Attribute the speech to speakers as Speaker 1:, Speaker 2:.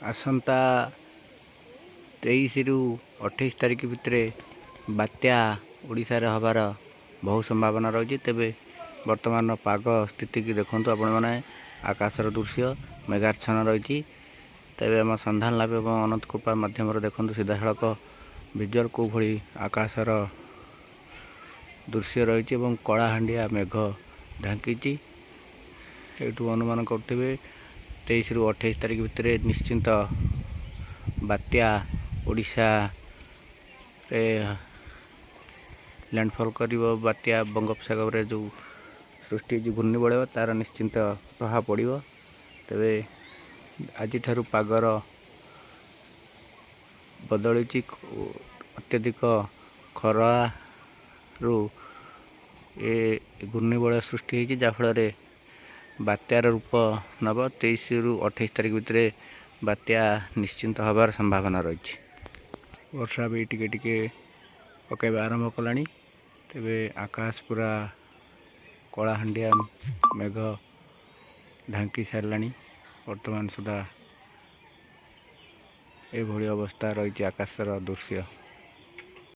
Speaker 1: आसंता 23 रु 28 तारिख भितर बात्या ओडिशा रे हबार बहुत संभावना रही। तेबे वर्तमान पाग स्थिति की देखु आपण मैंने आकाशर दृश्य मेघाच्छन्न रही। तेबे आम संधान लाभ और अनंत कृपा मध्यम देखु सीधा सड़क विजुअल को भली आकाशर दृश्य रही और कलाहांडिया मेघ ढांकी एठू अनुमान करुवे 23 रु 28 तारिख भितर निश्चिंत बात्या ओडिशा रे लैंडफॉल कर बात्या बंगोपसागर जो सृष्टि घूर्णिबलय तार निश्चिंत प्रभाव पड़ो। तेबे आज पागर बदली अत्यधिक खरा रु ए घूर्णिबलय सृष्टि होती जहाँफल बात्यार रूप नब 23 रु 28 तारिख भितर बात्या निश्चिंत हबार संभावना रही। वर्षा भी टिके टिके पकड़ा आरंभ कलानी। तेबे आकाश पूरा कलाहांडिया मेघ ढांकी सारानी। वर्तमान सुधा एभली अवस्था रही आकाशर दृश्य।